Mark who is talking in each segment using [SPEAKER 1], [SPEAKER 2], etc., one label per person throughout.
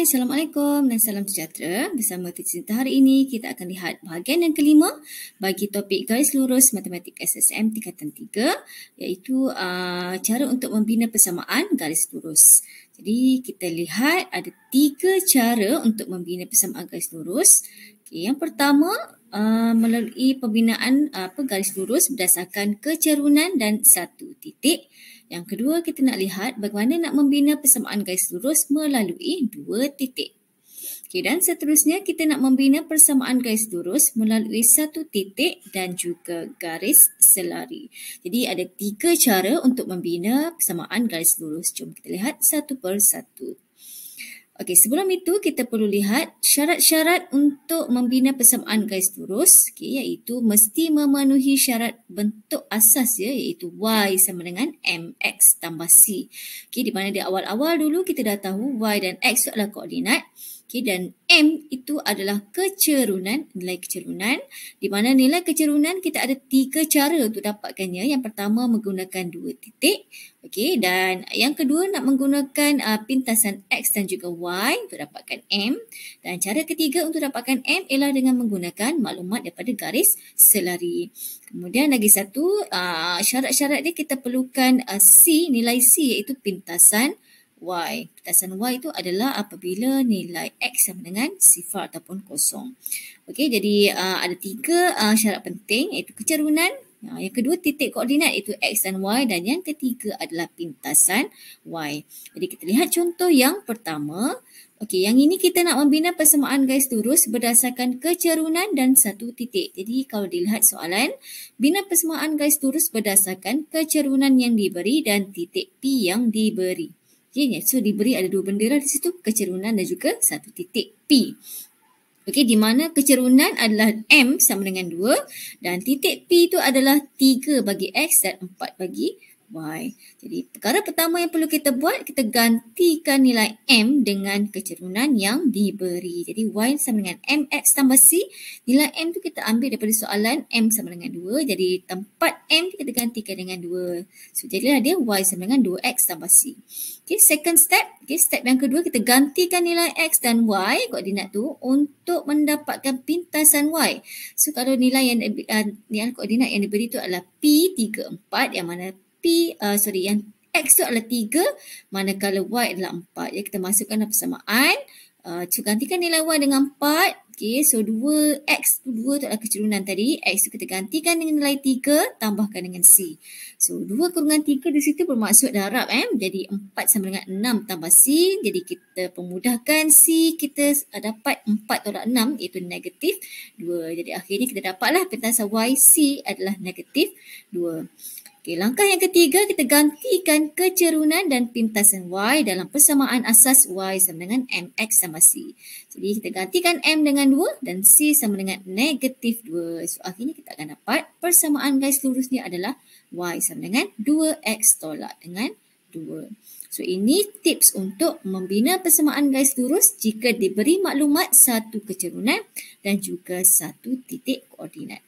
[SPEAKER 1] Hai, Assalamualaikum dan salam sejahtera. Bersama Teacher Sinta hari ini, kita akan lihat bahagian yang kelima bagi topik garis lurus matematik SSM tingkatan 3, iaitu cara untuk membina persamaan garis lurus. Jadi, kita lihat ada 3 cara untuk membina persamaan garis lurus. Okay, yang pertama, melalui pembinaan garis lurus berdasarkan kecerunan dan satu titik. Yang kedua, kita nak lihat bagaimana nak membina persamaan garis lurus melalui 2 titik. Okay, dan seterusnya kita nak membina persamaan garis lurus melalui 1 titik dan juga garis selari. Jadi ada 3 cara untuk membina persamaan garis lurus. Jom kita lihat satu persatu. Okey, sebelum itu kita perlu lihat syarat-syarat untuk membina persamaan garis lurus, iaitu mesti memenuhi syarat bentuk asas iaitu Y sama dengan MX tambah C. Di mana di awal-awal dulu kita dah tahu Y dan X itu adalah koordinat. Dan M itu adalah kecerunan, nilai kecerunan. Di mana nilai kecerunan kita ada 3 cara untuk dapatkannya. Yang pertama menggunakan 2 titik. Dan yang kedua nak menggunakan pintasan X dan juga Y untuk dapatkan M. Dan cara ketiga untuk dapatkan M ialah dengan menggunakan maklumat daripada garis selari. Kemudian lagi satu, syarat-syarat dia kita perlukan C, nilai C iaitu pintasan Y. Pintasan Y itu adalah apabila nilai X sama dengan sifar ataupun kosong. Jadi ada 3 syarat penting iaitu kecerunan. Yang kedua titik koordinat iaitu X dan Y dan yang ketiga adalah pintasan Y. Jadi kita lihat contoh yang pertama. Yang ini kita nak membina persamaan garis lurus berdasarkan kecerunan dan 1 titik. Jadi kalau dilihat soalan, bina persamaan garis lurus berdasarkan kecerunan yang diberi dan titik P yang diberi. So diberi ada 2 bendera di situ, kecerunan dan juga 1 titik P. Di mana kecerunan adalah M sama dengan 2 dan titik P itu adalah 3 bagi X dan 4 bagi Y. Jadi perkara pertama yang perlu kita buat, kita gantikan nilai M dengan kecerunan yang diberi. Jadi Y sama dengan MX tambah C. Nilai M tu kita ambil daripada soalan M sama dengan 2. Jadi tempat M kita gantikan dengan 2. So jadilah dia Y sama dengan 2X tambah C. Second step. Step yang kedua kita gantikan nilai X dan Y koordinat tu untuk mendapatkan pintasan Y. So kalau nilai yang koordinat yang diberi tu adalah P34 yang mana yang X tu adalah 3 manakala Y adalah 4. Jadi kita masukkan persamaan. Gantikan nilai Y dengan 4. So 2X tu 2 tu adalah kecerunan tadi. X tu kita gantikan dengan nilai 3 tambahkan dengan C. So 2 kurungan 3 di situ bermaksud darab. Jadi 4 sama dengan 6 tambah C. Jadi kita pemudahkan C kita dapat 4 tolak 6 iaitu negatif 2. Jadi akhirnya kita dapatlah pintasan YC adalah negatif 2. Langkah yang ketiga, kita gantikan kecerunan dan pintasan Y dalam persamaan asas Y sama dengan MX sama C. Jadi kita gantikan M dengan 2 dan C sama dengan negatif 2. So akhirnya kita akan dapat persamaan garis lurusnya adalah Y sama dengan 2X tolak dengan 2. So ini tips untuk membina persamaan garis lurus jika diberi maklumat 1 kecerunan dan juga 1 titik koordinat.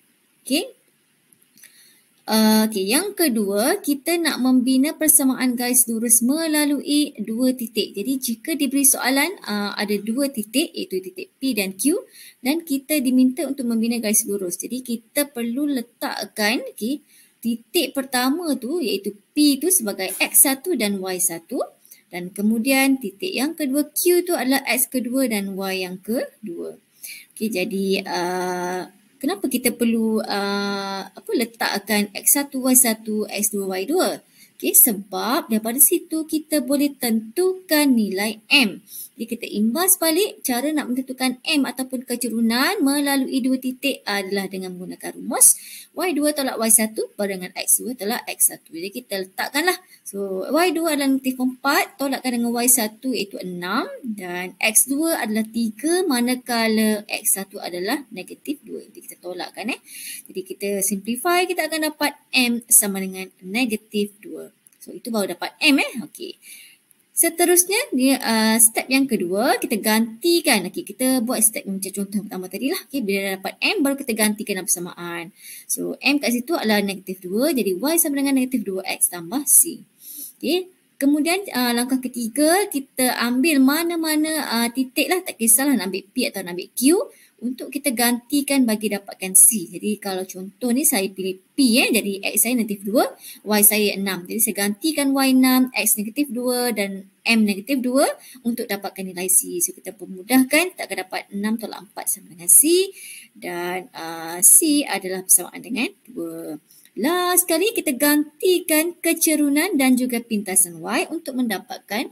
[SPEAKER 1] Yang kedua, kita nak membina persamaan garis lurus melalui 2 titik. Jadi jika diberi soalan ada 2 titik iaitu titik P dan Q dan kita diminta untuk membina garis lurus. Jadi kita perlu letakkan titik pertama tu iaitu P tu sebagai X1 dan Y1 dan kemudian titik yang kedua Q tu adalah X kedua dan Y yang kedua. Jadi kenapa kita perlu letakkan X1, Y1, X2, Y2? Sebab daripada situ kita boleh tentukan nilai M. Jadi kita imbas balik cara nak menentukan M ataupun kecerunan melalui 2 titik adalah dengan menggunakan rumus Y2 tolak Y1 dengan X2 tolak X1. Jadi kita letakkanlah. So Y2 adalah negatif 4 tolakkan dengan Y1 iaitu 6 dan X2 adalah 3 manakala X1 adalah negatif 2. Jadi kita tolakkan. Jadi kita simplify, kita akan dapat M sama dengan negatif 2. So itu baru dapat M. Seterusnya, step yang kedua, kita gantikan. Kita buat step macam contoh pertama tadi lah. Bila dapat M, baru kita gantikan persamaan. So, M kat situ adalah negatif 2. Jadi, Y sama dengan negatif 2X tambah C. Kemudian langkah ketiga, kita ambil mana-mana titik lah, tak kisahlah nak ambil P atau nak ambil Q untuk kita gantikan bagi dapatkan C. Jadi kalau contoh ni saya pilih P jadi X saya negatif 2, Y saya 6. Jadi saya gantikan Y 6, X negatif 2 dan M negatif 2 untuk dapatkan nilai C. So kita permudahkan, kita akan dapat 6 tolak 4 sama dengan C dan C adalah bersamaan dengan 2. Last sekali kita gantikan kecerunan dan juga pintasan Y untuk mendapatkan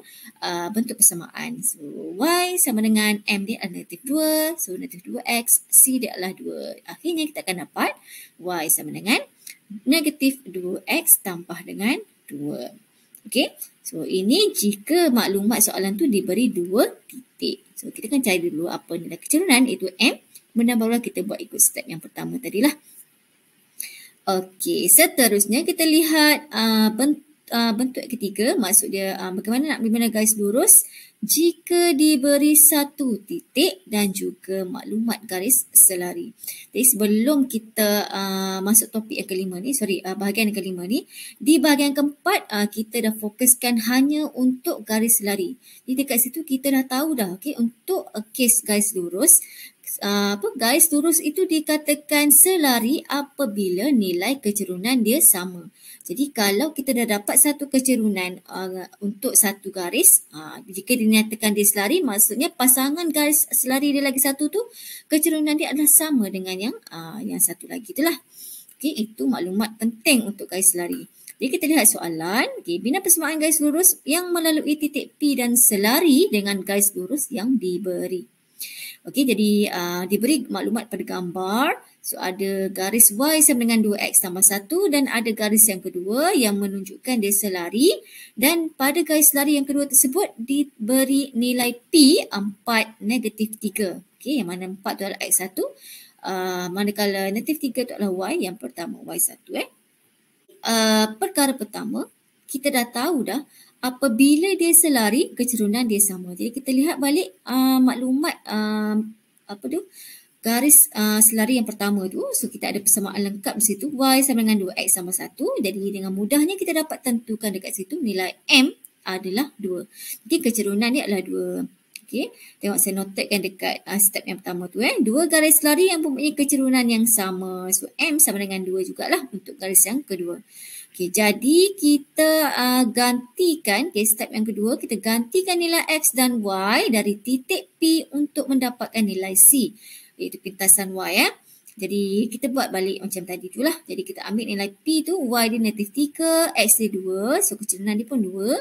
[SPEAKER 1] bentuk persamaan. So Y sama dengan M dia adalah negatif 2. So negatif 2X, C dia adalah 2. Akhirnya kita akan dapat Y sama dengan negatif 2X tambah dengan 2. Okey. So ini jika maklumat soalan tu diberi 2 titik. So kita akan cari dulu apa nilai kecerunan iaitu M. Kemudian barulah kita buat ikut step yang pertama tadilah. Okey, seterusnya kita lihat bentuk ketiga, maksud dia bagaimana nak membina garis lurus jika diberi satu titik dan juga maklumat garis selari. Jadi sebelum kita masuk topik yang kelima ni, bahagian yang kelima ni, di bahagian keempat kita dah fokuskan hanya untuk garis selari. Jadi dekat situ kita dah tahu dah, okey, untuk kes garis lurus, garis lurus itu dikatakan selari apabila nilai kecerunan dia sama. Jadi kalau kita dah dapat satu kecerunan untuk satu garis, jika dinyatakan dia selari, maksudnya pasangan garis selari dia lagi satu tu, kecerunan dia adalah sama dengan yang satu lagi itulah. Okey, itu maklumat penting untuk garis selari. Jadi kita lihat soalan, bina persamaan garis lurus yang melalui titik P dan selari dengan garis lurus yang diberi. Okey, jadi diberi maklumat pada gambar. So ada garis Y sama dengan 2X tambah 1 dan ada garis yang kedua yang menunjukkan dia selari. Dan pada garis selari yang kedua tersebut diberi nilai P 4 negatif 3. Okey, yang mana 4 tu adalah X1. Manakala negatif 3 tu adalah Y yang pertama, Y1. Perkara pertama, kita dah tahu dah apabila dia selari, kecerunan dia sama. Jadi kita lihat balik maklumat garis selari yang pertama tu. So kita ada persamaan lengkap di situ. Y sama dengan 2X sama 1. Jadi dengan mudahnya kita dapat tentukan dekat situ nilai M adalah 2. Jadi kecerunan dia adalah 2. Okey, tengok saya notekan dekat step yang pertama tu. Dua garis selari yang mempunyai kecerunan yang sama. So M sama dengan 2 jugalah untuk garis yang kedua. Okey, jadi kita gantikan, step yang kedua, kita gantikan nilai X dan Y dari titik P untuk mendapatkan nilai C, iaitu pintasan Y. Jadi kita buat balik macam tadi tu lah. Jadi kita ambil nilai P tu, Y dia negatif 3, X dia 2, so kecerunan dia pun 2.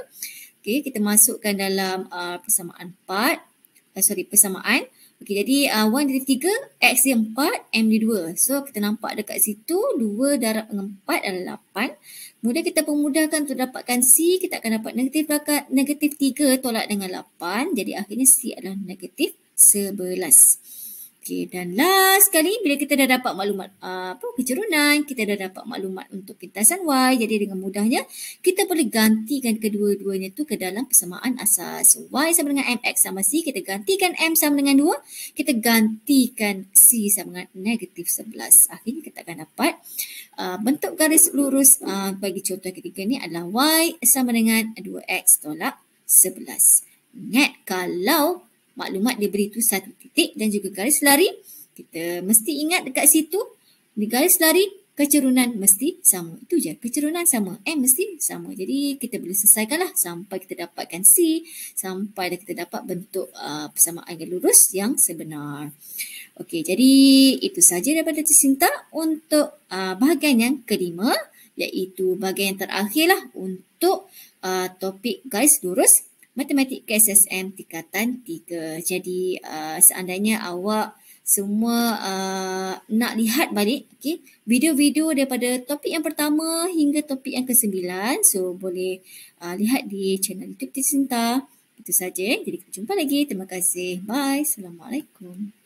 [SPEAKER 1] Okey, kita masukkan dalam persamaan 4, persamaan. Okey, jadi Y negatif 3, X dia 4, M dia 2. So kita nampak dekat situ 2 darab dengan 4 adalah 8. Kemudian kita pemudahkan untuk dapatkan C, kita akan dapat negatif 3 tolak dengan 8. Jadi akhirnya C adalah negatif 11. Okey, dan last sekali bila kita dah dapat maklumat kecerunan, kita dah dapat maklumat untuk pintasan Y. Jadi dengan mudahnya kita boleh gantikan kedua-duanya tu ke dalam persamaan asas. So, Y sama dengan MX sama C, kita gantikan M sama dengan 2, kita gantikan C sama dengan negatif 11. Akhirnya kita akan dapat bentuk garis lurus bagi contoh ketiga ni adalah Y sama dengan 2X tolak 11. Ingat, kalau maklumat diberi tu satu titik dan juga garis lari, kita mesti ingat dekat situ di garis lari kecerunan mesti sama. Itu je, kecerunan sama, M mesti sama. Jadi kita boleh selesaikanlah sampai kita dapatkan C, sampai kita dapat bentuk persamaan garis lurus yang sebenar. Okey, jadi itu saja daripada Tersinta untuk bahagian yang kelima, iaitu bahagian yang terakhirlah untuk topik garis lurus Matematik KSSM tingkatan 3. Jadi seandainya awak semua nak lihat balik video-video daripada topik yang pertama hingga topik yang ke-9, so boleh lihat di channel YouTube Tersinta. Itu saja. Jadi kita jumpa lagi. Terima kasih. Bye. Assalamualaikum.